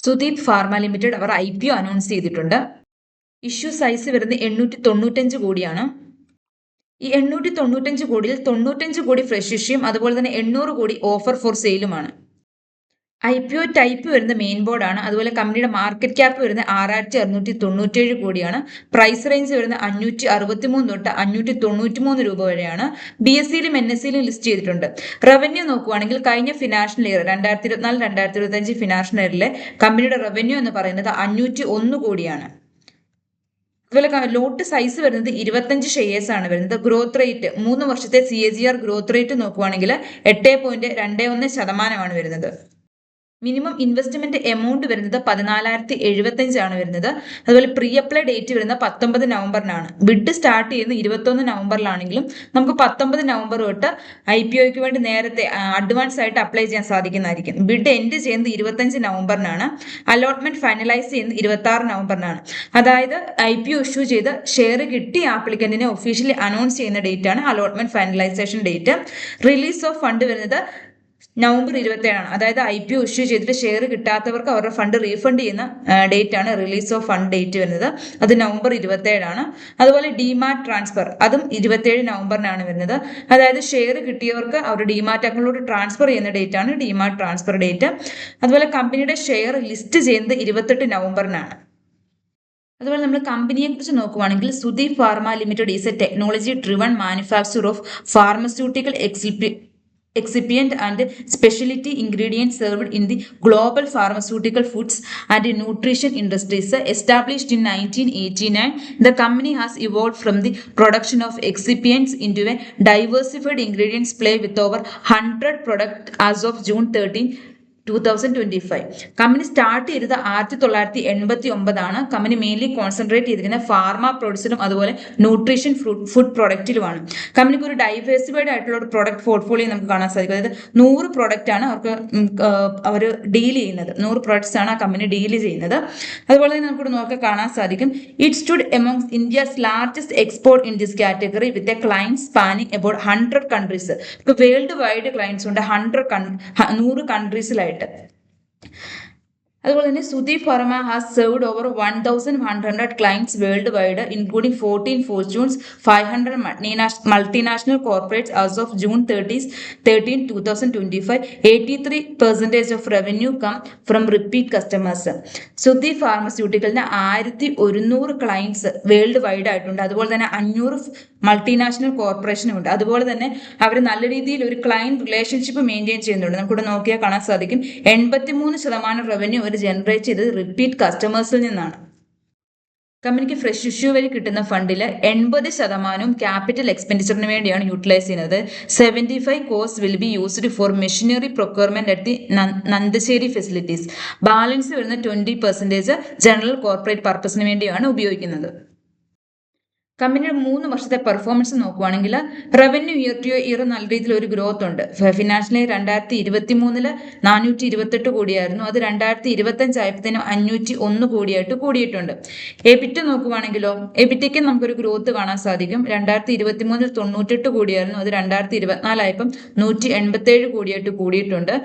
Sudeep pharma limited അവർ IPO announce ചെയ്തിട്ടുണ്ട്. Issue size വരുന്നത് 895 കോടിയാണ്. ഈ 895 കോടിയിൽ 95 കോടി ഫ്രഷ് ഇഷ്യൂയും അതുപോലെ തന്നെ 800 കോടി ഓഫർ ഫോർ സെയിലുമാണ്. IPO ടൈപ്പ് വരുന്ന മെയിൻ ബോർഡാണ്. അതുപോലെ കമ്പനിയുടെ മാർക്കറ്റ് ക്യാപ്പ് വരുന്നത് 6697 കോടിയാണ്. പ്രൈസ് റേഞ്ച് വരുന്നത് 563 തൊട്ട് 593 രൂപ വരെയാണ്. BSEയിലും NSEയിലും ലിസ്റ്റ് ചെയ്തിട്ടുണ്ട്. റവന്യൂ നോക്കുവാണെങ്കിൽ കഴിഞ്ഞ ഫിനാൻഷ്യൽ ഇയർ 2024-2025 ഫിനാൻഷ്യൽ ഇയറിലെ കമ്പനിയുടെ റവന്യൂ എന്ന് പറയുന്നത് 501 കോടിയാണ്. അതുപോലെ ലോട്ട് സൈസ് വരുന്നത് 25 ഷെയർസ് ആണ് വരുന്നത്. ഗ്രോത്ത് റേറ്റ് 3 വർഷത്തെ CAGR ഗ്രോത്ത് റേറ്റ് നോക്കുവാണെങ്കിൽ 8.21% വരുന്നത്. മിനിമം ഇൻവെസ്റ്റ്മെന്റ് എമൗണ്ട് വരുന്നത് 14,075 ആണ് വരുന്നത്. അതുപോലെ പ്രീ അപ്ലൈ ഡേറ്റ് വരുന്നത് 19 നവംബറിനാണ്. ബിഡ് സ്റ്റാർട്ട് ചെയ്യുന്നത് 21 നവംബറിലാണെങ്കിലും നമുക്ക് 19 നവംബർ തൊട്ട് IPOയ്ക്ക് വേണ്ടി നേരത്തെ അഡ്വാൻസ് ആയിട്ട് അപ്ലൈ ചെയ്യാൻ സാധിക്കുന്നതായിരിക്കും. ബിഡ് എൻഡ് ചെയ്യുന്നത് 25 നവംബറിനാണ്. അലോട്ട്മെന്റ് ഫൈനലൈസ് ചെയ്യുന്നത് 26 നവംബറിനാണ്. അതായത് IPO ഇഷ്യൂ ചെയ്ത് ഷെയർ കിട്ടിയ ആപ്ലിക്കന്റിനെ ഒഫീഷ്യലി അനൗൺസ് ചെയ്യുന്ന ഡേറ്റ് ആണ് allotment finalisation date. Release of fund വരുന്നത് നവംബർ 27 അതായത് IPO ഇഷ്യൂ ചെയ്തിട്ട് ഷെയർ കിട്ടാത്തവർക്ക് അവരുടെ ഫണ്ട് റീഫണ്ട് ചെയ്യുന്ന ഡേറ്റ് ആണ് റിലീസ് ഓഫ് ഫണ്ട് ഡേറ്റ് വരുന്നത്. അത് നവംബർ 27 അതുപോലെ ഡിമാറ്റ് ട്രാൻസ്ഫർ അതും 27 നവംബറിനാണ് വരുന്നത്. അതായത് ഷെയർ കിട്ടിയവർക്ക് അവരുടെ ഡിമാറ്റ് അക്കൗണ്ടിലോട്ട് ട്രാൻസ്ഫർ ചെയ്യുന്ന ഡേറ്റ് ആണ് ഡിമാറ്റ് ട്രാൻസ്ഫർ ഡേറ്റ്. അതുപോലെ കമ്പനിയുടെ ഷെയർ ലിസ്റ്റ് ചെയ്യുന്നത് 28 നവംബറിനാണ്. അതുപോലെ നമ്മൾ കമ്പനിയെ കുറിച്ച് നോക്കുവാണെങ്കിൽ Sudeep pharma limited is A technology driven manufacture of pharmaceutical excipient and specialty ingredients served in the global pharmaceutical foods and nutrition industries. Established in 1989, the company has evolved from the production of excipients into a diversified ingredients play with over 100 products as of June 13, 2025. Company start ചെയ്തത് 1989 company mainly concentrate ചെയ്തിരിക്കുന്ന pharma പ്രൊഡക്ട്സിലും അതുപോലെ nutrition food പ്രൊഡക്റ്റിലുമാണ്. കമ്പനിക്ക് ഒരു diversified ആയിട്ടുള്ള ഒരു product portfolio നമുക്ക് കാണാൻ സാധിക്കും. അതായത് 100 പ്രൊഡക്റ്റ് ആണ് അവർ ഡീൽ ചെയ്യുന്നത്. 100 പ്രൊഡക്ട്സ് ആണ് ആ കമ്പനി ഡീൽ ചെയ്യുന്നത്. അതുപോലെ തന്നെ നമുക്ക് നോക്കി കാണാൻ സാധിക്കും. It stood amongst India's largest export in this category with a clients spanning about 100 countries. ഇപ്പൊ വേൾഡ് വൈഡ് ക്ലയൻസ് ഉണ്ട് 100 കൺട്രീസിലായിട്ട്. അതുപോലെ തന്നെ Sudeep pharma has served over 1,100 clients worldwide including 14 fortunes 500 multinational corporates as of June 13, 2025. 83% of revenue come from repeat customers. Sudeep ഫാർമസ്യൂട്ടിക്കലിന് 1100 clients worldwide ആയിട്ടുണ്ട്. അതുപോലെ തന്നെ 500 multinational കോർപ്പറേഷനും ഉണ്ട്. അതുപോലെ തന്നെ അവർ നല്ല രീതിയിൽ ഒരു ക്ലയന്റ് റിലേഷൻഷിപ്പ് മെയിൻറ്റെയിൻ ചെയ്യുന്നുണ്ട്. നമുക്കിവിടെ നോക്കിയാൽ കാണാൻ സാധിക്കും 83% റവന്യൂ അവർ ജനറേറ്റ് ചെയ്തത് റിപ്പീറ്റ് കസ്റ്റമേഴ്സിൽ നിന്നാണ്. കമ്പനിക്ക് ഫ്രഷ് ഇഷ്യൂ വഴി കിട്ടുന്ന ഫണ്ടിൽ 80% ക്യാപിറ്റൽ എക്സ്പെൻഡിച്ചറിന് വേണ്ടിയാണ് യൂട്ടിലൈസ് ചെയ്യുന്നത്. 75 crores will be used for machinery procurement at the Nandasseri facilities. Balance വരുന്ന 20% ജനറൽ കോർപ്പറേറ്റ് പർപ്പസിന് വേണ്ടിയാണ് ഉപയോഗിക്കുന്നത്. കമ്പനിയുടെ 3 വർഷത്തെ പെർഫോമൻസ് നോക്കുവാണെങ്കിൽ റവന്യൂ ഇയർ ടു ഇയർ നല്ല രീതിയിൽ ഒരു ഗ്രോത്ത് ഉണ്ട്. Financial year 2023 428 കോടിയായിരുന്നു. അത് 2025 ആയപ്പോഴത്തേനും 501 കോടിയായിട്ട് കൂടിയിട്ടുണ്ട്. എബിറ്റ് നോക്കുവാണെങ്കിലോ എബിറ്റയ്ക്ക് നമുക്കൊരു ഗ്രോത്ത് കാണാൻ സാധിക്കും. 2023 98 കോടിയായിരുന്നു. അത് 2024 ആയപ്പം 187 കോടിയായിട്ട് കൂടിയിട്ടുണ്ട്.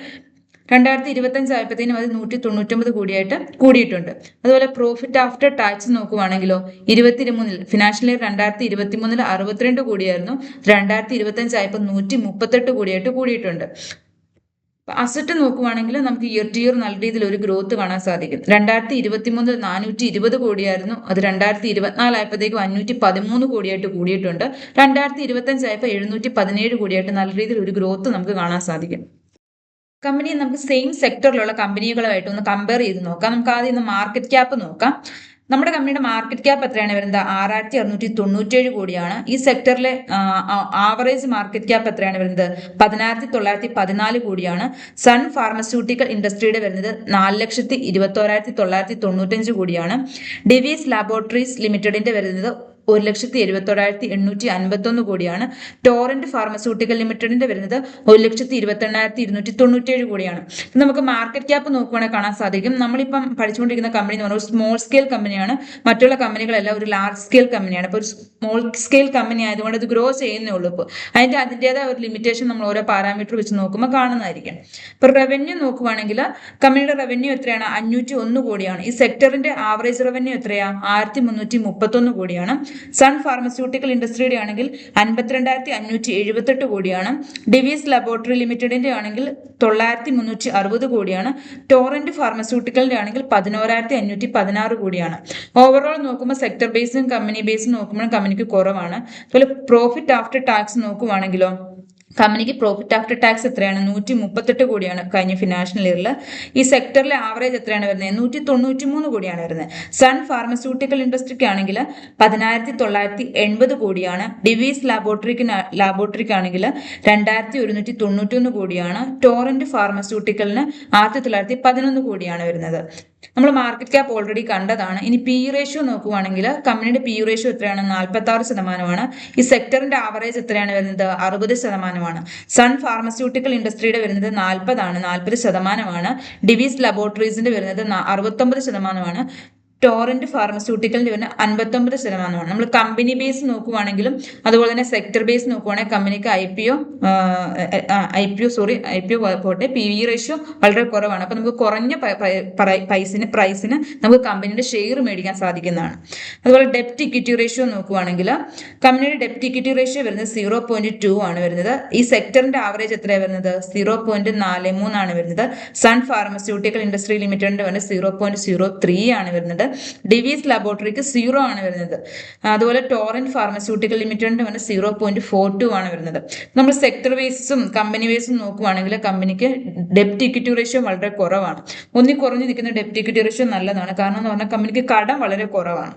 2025 ആയപ്പോഴത്തേനും അത് 199 കോടിയായിട്ട് കൂടിയിട്ടുണ്ട്. അതുപോലെ പ്രോഫിറ്റ് ആഫ്റ്റർ ടാക്സ് നോക്കുവാണെങ്കിലോ 23 ഫിനാൻഷ്യൽ ഇയർ 2023 62 കോടിയായിരുന്നു. 2025 ആയപ്പോൾ 138 കോടിയായിട്ട് കൂടിയിട്ടുണ്ട്. അസറ്റ് നോക്കുവാണെങ്കിൽ നമുക്ക് ഇയർ ടു ഇയർ നല്ല രീതിയിൽ ഒരു ഗ്രോത്ത് കാണാൻ സാധിക്കും. 2023 420 കോടിയായിരുന്നു. അത് 2024 ആയപ്പോഴത്തേക്കും 513 കോടിയായിട്ട് കൂടിയിട്ടുണ്ട്. 2025 ആയപ്പോൾ 717 കോടിയായിട്ട് നല്ല രീതിയിൽ ഒരു ഗ്രോത്ത് നമുക്ക് കാണാൻ സാധിക്കും. കമ്പനി നമുക്ക് സെയിം സെക്ടറിലുള്ള കമ്പനികളുമായിട്ട് ഒന്ന് കമ്പയർ ചെയ്ത് നോക്കാം. നമുക്ക് ആദ്യം ഒന്ന് മാർക്കറ്റ് ക്യാപ്പ് നോക്കാം. നമ്മുടെ കമ്പനിയുടെ മാർക്കറ്റ് ക്യാപ്പ് എത്രയാണ് വരുന്നത്? 6697 കോടിയാണ്. ഈ സെക്ടറിലെ ആവറേജ് മാർക്കറ്റ് ക്യാപ്പ് എത്രയാണ് വരുന്നത്? 16,914 കോടിയാണ്. സൺ ഫാർമസ്യൂട്ടിക്കൽ ഇൻഡസ്ട്രിയുടെ വരുന്നത് 4,21,995 കോടിയാണ്. ഡിവീസ് ലാബോറട്ടറീസ് ലിമിറ്റഡിന്റെ വരുന്നത് 1,71,851 കോടിയാണ്. ടോറന്റ് ഫാർമസ്യൂട്ടിക്കൽ ലിമിറ്റഡിന്റെ വരുന്നത് 1,28,297 കോടിയാണ്. നമുക്ക് മാർക്കറ്റ് ക്യാപ്പ് നോക്കുവാണെങ്കിൽ കാണാൻ സാധിക്കും. നമ്മളിപ്പം പഠിച്ചുകൊണ്ടിരിക്കുന്ന കമ്പനി എന്ന് പറഞ്ഞാൽ ഒരു സ്മോൾ സ്കെയിൽ കമ്പനിയാണ്. മറ്റുള്ള കമ്പനികളെല്ലാം ഒരു ലാർജ് സ്കെയിൽ കമ്പനിയാണ്. അപ്പോൾ ഒരു സ്മോൾ സ്കെയിൽ കമ്പനി ആയതുകൊണ്ട് ഇത് ഗ്രോ ചെയ്യുന്നേ ഉള്ളൂ. ഇപ്പോൾ അതിൻ്റെതായ ഒരു ലിമിറ്റേഷൻ നമ്മൾ ഓരോ പാരാമീറ്റർ വെച്ച് നോക്കുമ്പോൾ കാണുന്നതായിരിക്കും. ഇപ്പോൾ റവന്യൂ നോക്കുവാണെങ്കിൽ കമ്പനിയുടെ റവന്യൂ എത്രയാണ്? 501 കോടിയാണ്. ഈ സെക്ടറിന്റെ ആവറേജ് റവന്യൂ എത്രയാണ്? 1331 കോടിയാണ്. സൺ ഫാർമസ്യൂട്ടിക്കൽ ഇൻഡസ്ട്രിയുടെ ആണെങ്കിൽ 52,578 കോടിയാണ്. ഡിവീസ് ലബോറട്ടറി ലിമിറ്റഡിന്റെ ആണെങ്കിൽ 9,360 കോടിയാണ്. ടോറന്റ് ഫാർമസ്യൂട്ടിക്കലിന്റെ ആണെങ്കിൽ 11,516 കോടിയാണ്. ഓവറോൾ നോക്കുമ്പോൾ സെക്ടർ ബേസും കമ്പനി ബേസും നോക്കുമ്പോൾ കമ്പനിക്ക് കുറവാണ്. അതുപോലെ പ്രോഫിറ്റ് ആഫ്റ്റർ ടാക്സ് നോക്കുവാണെങ്കിലോ കമ്പനിക്ക് പ്രോഫിറ്റ് ആഫ്റ്റർ ടാക്സ് എത്രയാണ്? 138 കോടിയാണ് കഴിഞ്ഞ ഫിനാൻഷ്യൽ ഇയറിൽ. ഈ സെക്ടറിലെ ആവറേജ് എത്രയാണ് വരുന്നത്? 193 കോടിയാണ് വരുന്നത്. സൺ ഫാർമസ്യൂട്ടിക്കൽ ഇൻഡസ്ട്രിക്ക് ആണെങ്കിൽ 10,980 കോടിയാണ്. ഡിവീസ് ലാബോറട്ടറിക്ക് ആണെങ്കിൽ 2,191 കോടിയാണ്. ടോറന്റ് ഫാർമസ്യൂട്ടിക്കലിന് 1911 കോടിയാണ് വരുന്നത്. നമ്മൾ മാർക്കറ്റ് ക്യാപ്പ് ഓൾറെഡി കണ്ടതാണ്. ഇനി പി റേഷ്യോ നോക്കുവാണെങ്കിൽ കമ്പനിയുടെ പി റേഷ്യോ എത്രയാണ്? 46%. ഈ സെക്ടറിന്റെ ആവറേജ് എത്രയാണ് വരുന്നത്? 60%. സൺ ഫാർമസ്യൂട്ടിക്കൽ ഇൻഡസ്ട്രിയുടെ വരുന്നത് 40%. ഡിവീസ് ലബോറട്ടറീസിന്റെ വരുന്നത് 69%. ടോറന്റ് ഫാർമസ്യൂട്ടിക്കലിന്റെ വരുന്ന 59%. നമ്മൾ കമ്പനി ബേസ് നോക്കുവാണെങ്കിലും അതുപോലെ തന്നെ സെക്ടർ ബേസ് നോക്കുവാണെങ്കിൽ കമ്പനിക്ക് ഐ പി ഒ പോട്ടെ പി വി റേഷ്യോ വളരെ കുറവാണ്. അപ്പൊ നമുക്ക് കുറഞ്ഞ പ്രൈസിന് നമുക്ക് കമ്പനിയുടെ ഷെയർ മേടിക്കാൻ സാധിക്കുന്നതാണ്. അതുപോലെ ഡെപ്റ്റ് ഇക്വിറ്റി റേഷ്യോ നോക്കുവാണെങ്കിൽ കമ്പനിയുടെ ഡെപ്റ്റ് ഇക്വിറ്റി റേഷ്യോ വരുന്നത് 0.2 ആണ് വരുന്നത്. ഈ സെക്ടറിന്റെ ആവറേജ് എത്രയാണ് വരുന്നത്? 0.43 ആണ് വരുന്നത്. സൺ ഫാർമസ്യൂട്ടിക്കൽ ഇൻഡസ്ട്രി ലിമിറ്റഡിന്റെ വരുന്നത് 0.03 ആണ് വരുന്നത്. ഡിവീസ് ലബോറട്ടറിക്ക് 0 ആണ് വരുന്നത്. അതുപോലെ ടോറന്റ് ഫാർമസ്യൂട്ടിക്കൽ ലിമിറ്റഡിന്റെ വന്ന് 0.42 ആണ് വരുന്നത്. നമ്മൾ സെക്ടർ ബേസും കമ്പനി ബേസും നോക്കുവാണെങ്കിൽ കമ്പനിക്ക് ഡെപ്റ്റ് ഇക്വിറ്റി റേഷ്യോ വളരെ കുറവാണ്. കുറഞ്ഞു നിൽക്കുന്ന ഡെപ്റ്റ് ഇക്വിറ്റി റേഷ്യോ നല്ലതാണ്. കാരണം എന്ന് പറഞ്ഞാൽ കമ്പനിക്ക് കടം വളരെ കുറവാണ്.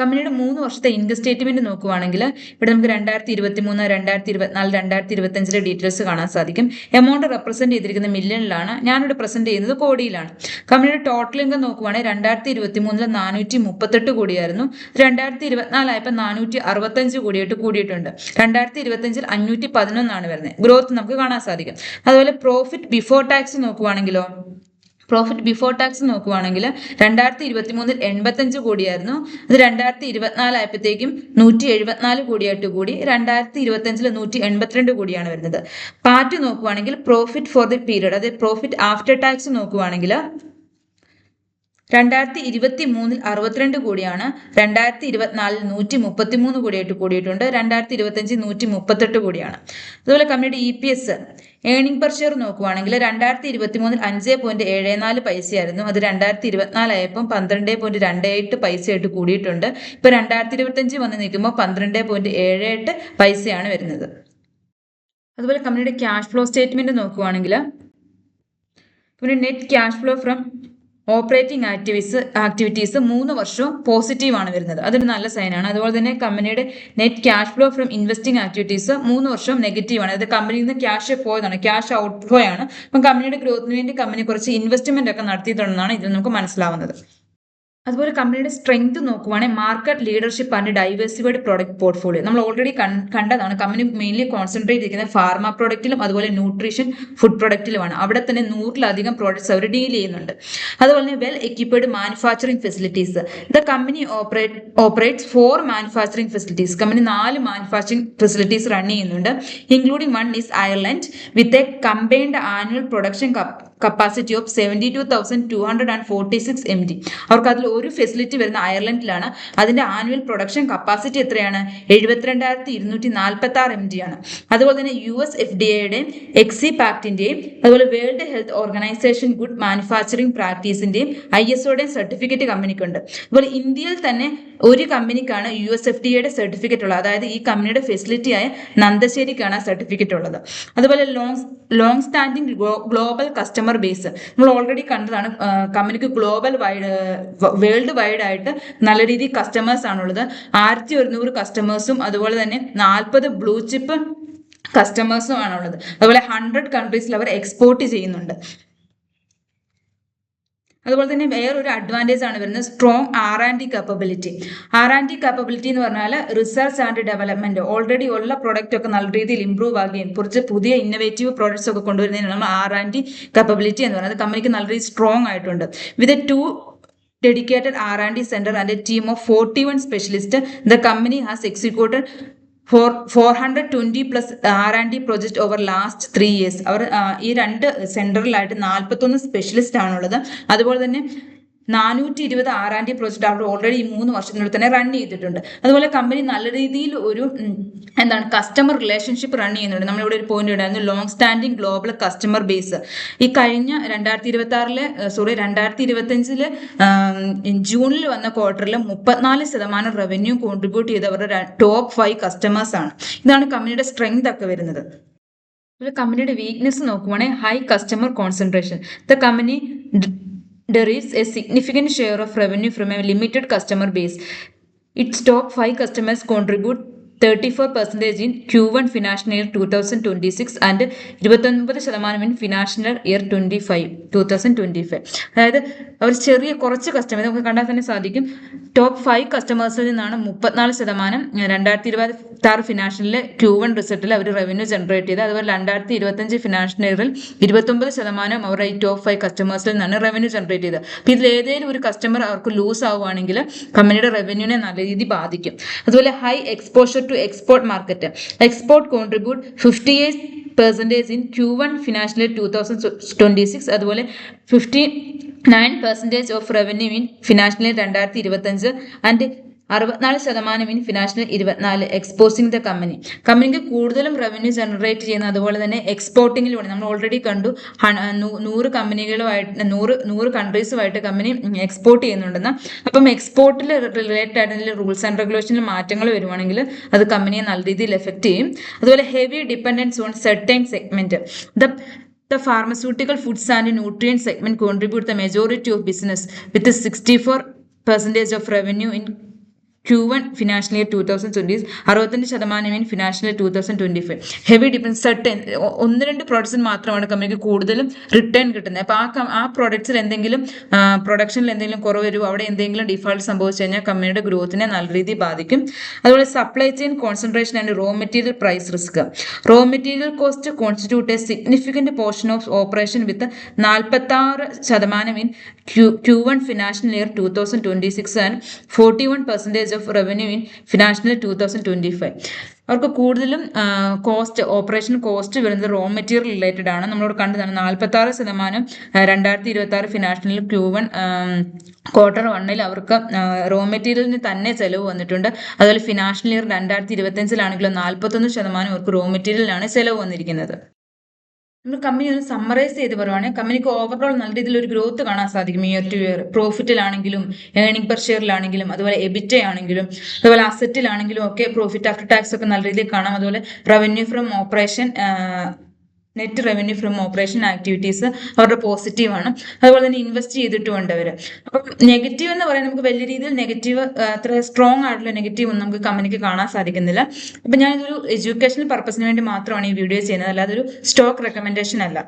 കമ്പനിയുടെ 3 വർഷത്തെ ഇൻകം സ്റ്റേറ്റ്മെന്റ് നോക്കുവാണെങ്കിൽ ഇവിടെ നമുക്ക് 2023, 2024, 2025 ഡീറ്റെയിൽസ് കാണാൻ സാധിക്കും. എമൗണ്ട് റെപ്രസെന്റ് ചെയ്തിരിക്കുന്ന മില്യണിലാണ്. ഞാനിവിടെ പ്രസന്റ് ചെയ്യുന്നത് കോടിയിലാണ്. കമ്പനിയുടെ ടോട്ടൽ ഇൻകം നോക്കുവാണെങ്കിൽ 2023 438 കോടിയായിരുന്നു. 2024 ആയപ്പോൾ 465 കോടിയായിട്ട് കൂടിയിട്ടുണ്ട്. 2025 511 ആണ് വരുന്നത്. ഗ്രോത്ത് നമുക്ക് കാണാൻ സാധിക്കും. അതുപോലെ പ്രോഫിറ്റ് ബിഫോർ ടാക്സ് നോക്കുവാണെങ്കിലോ പ്രോഫിറ്റ് ബിഫോർ ടാക്സ് നോക്കുവാണെങ്കിൽ 2023 85 കോടിയായിരുന്നു. അത് 2024 ആയപ്പോഴത്തേക്കും 174 കോടിയായിട്ട് കൂടി. 2025 182 കോടിയാണ് വരുന്നത്. പാർട്ട് നോക്കുവാണെങ്കിൽ പ്രോഫിറ്റ് ഫോർ ദി പീരീഡ് അതായത് പ്രോഫിറ്റ് ആഫ്റ്റർ ടാക്സ് നോക്കുവാണെങ്കിൽ 2023 62 കോടിയാണ്. 2024 133 കോടിയായിട്ട് കൂടിയിട്ടുണ്ട്. 2025 138 കോടിയാണ്. അതുപോലെ കമ്പനിയുടെ EPS ഏണിംഗ് പെർ ഷെയർ നോക്കുവാണെങ്കിൽ 2023 5.74 പൈസയായിരുന്നു. അത് 2024 ആയപ്പോൾ 12.28 പൈസയായിട്ട് കൂടിയിട്ടുണ്ട്. ഇപ്പൊ 2025 വന്ന് നിൽക്കുമ്പോൾ 12.78 പൈസയാണ് വരുന്നത്. അതുപോലെ കമ്പനിയുടെ ക്യാഷ് ഫ്ലോ സ്റ്റേറ്റ്മെന്റ് നോക്കുവാണെങ്കിൽ net cash flow from operating activities 3 വർഷവും പോസിറ്റീവ് ആണ് വരുന്നത്. അതൊരു നല്ല സൈനാണ്. അതുപോലെ തന്നെ കമ്പനിയുടെ net cash flow from investing activities 3 വർഷവും നെഗറ്റീവ് ആണ്. അതായത് കമ്പനിയിൽ നിന്ന് ക്യാഷ് പോയതാണ്, ക്യാഷ് ഔട്ട് ഫ്ലോ ആണ്. അപ്പം കമ്പനിയുടെ ഗ്രോത്തിന് വേണ്ടി കമ്പനി കുറച്ച് ഇൻവെസ്റ്റ്മെന്റ് ഒക്കെ നടത്തിയിട്ടുണ്ടെന്നാണ് ഇതിൽ നമുക്ക് മനസ്സിലാവുന്നത്. അതുപോലെ കമ്പനിയുടെ സ്ട്രെങ്ത് നോക്കുവാണെങ്കിൽ market leadership and diversified product portfolio നമ്മൾ ഓൾറെഡി കണ്ടതാണ്. കമ്പനി മെയിൻലി കോൺസെൻട്രേറ്റ് ചെയ്യുന്നത് ഫാർമ പ്രോഡക്റ്റിലും അതുപോലെ ന്യൂട്രീഷൻ ഫുഡ് പ്രൊഡക്റ്റിലുമാണ്. അവിടെ തന്നെ 100-ലധികം പ്രോഡക്ട്സ് അവർ ഡീൽ ചെയ്യുന്നുണ്ട്. അതുപോലെ തന്നെ well equipped manufacturing facilities. The company operates 4 manufacturing facilities. Company 4 manufacturing facilities run ചെയ്യുന്നുണ്ട്. Including one is Ireland with a combined annual production capacity of 72,246 mg. അവർക്ക് അതിൽ ഒരു ഫെസിലിറ്റി വരുന്ന അയർലൻഡിലാണ്. അതിന്റെ ആനുവൽ പ്രൊഡക്ഷൻ കപ്പാസിറ്റി എത്രയാണ്? 72,246 mg ആണ്. അതുപോലെ തന്നെ US FDAയുടെയും എക്സിപാക്റ്റിന്റെയും അതുപോലെ World Health Organization good manufacturing പ്രാക്ടീസിന്റെയും ISOയുടെയും സർട്ടിഫിക്കറ്റ് കമ്പനിക്കുണ്ട്. അതുപോലെ ഇന്ത്യയിൽ തന്നെ ഒരു കമ്പനിക്കാണ് US FDAയുടെ സർട്ടിഫിക്കറ്റ് ഉള്ളത്. അതായത് ഈ കമ്പനിയുടെ ഫെസിലിറ്റിയായ നന്ദശ്ശേരിക്കാണ് ആ സർട്ടിഫിക്കറ്റ് ഉള്ളത്. അതുപോലെ long standing global customer base നമ്മൾ ഓൾറെഡി കണ്ടതാണ്. കമ്പനിക്ക് വേൾഡ് വൈഡ് ആയിട്ട് നല്ല രീതിയിൽ കസ്റ്റമേഴ്സ് ആണുള്ളത്. 1100 കസ്റ്റമേഴ്സും അതുപോലെ തന്നെ 40 ബ്ലൂ ചിപ്പ് കസ്റ്റമേഴ്സും ആണുള്ളത്. അതുപോലെ 100 കൺട്രീസിൽ അവർ എക്സ്പോർട്ട് ചെയ്യുന്നുണ്ട്. അതുപോലെ തന്നെ വേറൊരു അഡ്വാൻറ്റേജ് ആണ് വരുന്നത് strong R&D capability. R&D capability എന്ന് പറഞ്ഞാൽ റിസർച്ച് ആൻഡ് ഡെവലപ്മെന്റ്, ഓൾറെഡി ഉള്ള പ്രൊഡക്റ്റ് ഒക്കെ നല്ല രീതിയിൽ ഇംപ്രൂവ് ആകുകയും കുറച്ച് പുതിയ ഇന്നോവേറ്റീവ് പ്രോഡക്ട്സ് ഒക്കെ കൊണ്ടുവരുന്നതിന് നമ്മൾ R&D capability എന്ന് പറയുന്നത് കമ്പനിക്ക് നല്ല രീതിയിൽ സ്ട്രോങ് ആയിട്ടുണ്ട്. വിത്ത് 2 dedicated R&D center and a team of 41 specialists, the company has executed for 420 plus R&D project over last 3 years. അവർ ഈ 2 സെന്ററിലായിട്ട് 41 സ്പെഷ്യലിസ്റ്റ് ആണുള്ളത്. അതുപോലെ തന്നെ 420 R&D പ്രോജക്റ്റ് അവർ ഓൾറെഡി ഈ 3 വർഷത്തിനുള്ളിൽ തന്നെ റൺ ചെയ്തിട്ടുണ്ട്. അതുപോലെ കമ്പനി നല്ല രീതിയിൽ ഒരു കസ്റ്റമർ റിലേഷൻഷിപ്പ് റൺ ചെയ്യുന്നുണ്ട്. നമ്മളിവിടെ ഒരു പോയിന്റ് ഉണ്ടായിരുന്നു, long standing global customer base. ഈ കഴിഞ്ഞ 2025 ജൂണിൽ വന്ന ക്വാർട്ടറിൽ 34% റവന്യൂ കോൺട്രിബ്യൂട്ട് ചെയ്തവരുടെ ടോപ്പ് 5 കസ്റ്റമേഴ്സ് ആണ്. ഇതാണ് കമ്പനിയുടെ സ്ട്രെങ്ത് ഒക്കെ വരുന്നത്. കമ്പനിയുടെ വീക്ക്നെസ് നോക്കുവാണെങ്കിൽ high customer concentration. The company derives a significant share of revenue from a limited customer base. Its top 5 customers contribute 34% in Q1 financial year 2026 and 29% in financial year 2025. അതായത് അവർ ചെറിയ കുറച്ച് കസ്റ്റമേഴ്സ് നമുക്ക് കണ്ടാൽ തന്നെ സാധിക്കും. ടോപ്പ് 5 കസ്റ്റമേഴ്സിൽ നിന്നാണ് 34% 2026 ഫിനാൻഷ്യലിലെ Q1 റിസൾട്ടിൽ അവർ revenue generate ചെയ്ത്. അതുപോലെ 2025 ഫിനാൻഷ്യൽ ഇയറിൽ 29% അവരുടെ ഈ ടോപ്പ് 5 കസ്റ്റമേഴ്സിൽ നിന്നാണ് റവന്യൂ ജനറേറ്റ് ചെയ്തത്. അപ്പോൾ ഇതിൽ ഏതെങ്കിലും ഒരു കസ്റ്റമർ അവർക്ക് ലൂസ് ആവുകയാണെങ്കിൽ കമ്പനിയുടെ റവന്യൂവിനെ നല്ല രീതിയിൽ ബാധിക്കും. അതുപോലെ high exposure to export market. Export contribute 58% in Q1 financial year 2026. അതുപോലെ 59% of revenue in financial year 2025 and 64% in financial 24 exporting the company. കമ്പനിക്ക് കൂടുതലും റവന്യൂ ജനറേറ്റ് ചെയ്യുന്ന അതുപോലെ തന്നെ എക്സ്പോർട്ടിങ്ങിലൂടെ നമ്മൾ ഓൾറെഡി കണ്ടു 100 കമ്പനികളുമായിട്ട് 100 കൺട്രീസുമായിട്ട് കമ്പനി എക്സ്പോർട്ട് ചെയ്യുന്നുണ്ടെന്ന്. അപ്പം എക്സ്പോർട്ടിൽ റിലേറ്റഡ് ആയിട്ടുള്ള റൂൾസ് ആൻഡ് റെഗുലേഷനിൽ മാറ്റങ്ങൾ വരുവാണെങ്കിൽ അത് കമ്പനിയെ നല്ല രീതിയിൽ എഫക്റ്റ് ചെയ്യും. അതുപോലെ heavy dependence on certain segment. The pharmaceutical, foods and nutrient segment contribute the majority of business with 64% of revenue in Q1 financial year 2020, 65% in financial year 2025. Heavy depends certain 1-2 പ്രോഡക്ട്സിന് മാത്രമാണ് കമ്പനിക്ക് കൂടുതലും റിട്ടേൺ കിട്ടുന്നത്. അപ്പോൾ ആ പ്രോഡക്ട്സിൽ എന്തെങ്കിലും പ്രൊഡക്ഷനിൽ എന്തെങ്കിലും കുറവ് വരുമോ, അവിടെ എന്തെങ്കിലും ഡിഫോൾട്ട് സംഭവിച്ചു കഴിഞ്ഞാൽ കമ്പനിയുടെ ഗ്രോത്തിനെ നല്ല രീതിയിൽ ബാധിക്കും. അതുപോലെ supply chain concentration and raw material price risk. Raw material cost constitute a significant portion of operation with 46% in Q1 financial year 2026 and 41% of revenue in financial year 2025. അവർക്ക് കൂടുതലും ഓപ്പറേഷൻ കോസ്റ്റ് വരുന്നത് റോ മെറ്റീരിയൽ റിലേറ്റഡ് ആണ്. നമ്മളോട് കണ്ടതാണ് 46% 2026 financial Q1 quarter 1 അവർക്ക് raw മെറ്റീരിയലിന് തന്നെ ചെലവ് വന്നിട്ടുണ്ട്. അതുപോലെ ഫിനാൻഷ്യൽ ഇയർ 2025 41% അവർക്ക് റോ മെറ്റീരിയലിനാണ് ചെലവ് വന്നിരിക്കുന്നത്. നമ്മൾ കമ്പനി ഒന്ന് സമ്മറൈസ് ചെയ്ത് പറയുവാണെങ്കിൽ കമ്പനിക്ക് ഓവറോൾ നല്ല രീതിയിൽ ഒരു ഗ്രോത്ത് കാണാൻ സാധിക്കും. ഇയർ ടു ഇയർ പ്രോഫിറ്റിലാണെങ്കിലും ഏർണിംഗ് പെർ ഷെയറിലാണെങ്കിലും അതുപോലെ എബിറ്റ ആണെങ്കിലും അതുപോലെ അസറ്റിലാണെങ്കിലും ഒക്കെ പ്രോഫിറ്റ് ആഫ്റ്റർ ടാക്സ് ഒക്കെ നല്ല രീതിയിൽ കാണാം. അതുപോലെ revenue from operation net revenue from operation activities അവരുടെ പോസിറ്റീവാണ്. അതുപോലെ തന്നെ ഇൻവെസ്റ്റ് ചെയ്തിട്ടുമുണ്ട് അവർ. അപ്പം നെഗറ്റീവ് എന്ന് പറയാൻ നമുക്ക് വലിയ രീതിയിൽ നെഗറ്റീവ് അത്ര സ്ട്രോങ് ആയിട്ടുള്ള നെഗറ്റീവ് ഒന്നും നമുക്ക് കമ്പനിക്ക് കാണാൻ സാധിക്കുന്നില്ല. അപ്പം ഞാനിതൊരു എഡ്യൂക്കേഷണൽ പർപ്പസിന് വേണ്ടി മാത്രമാണ് ഈ വീഡിയോ ചെയ്യുന്നത്, അല്ലാതെ ഒരു സ്റ്റോക്ക് റെക്കമെൻഡേഷൻ അല്ല.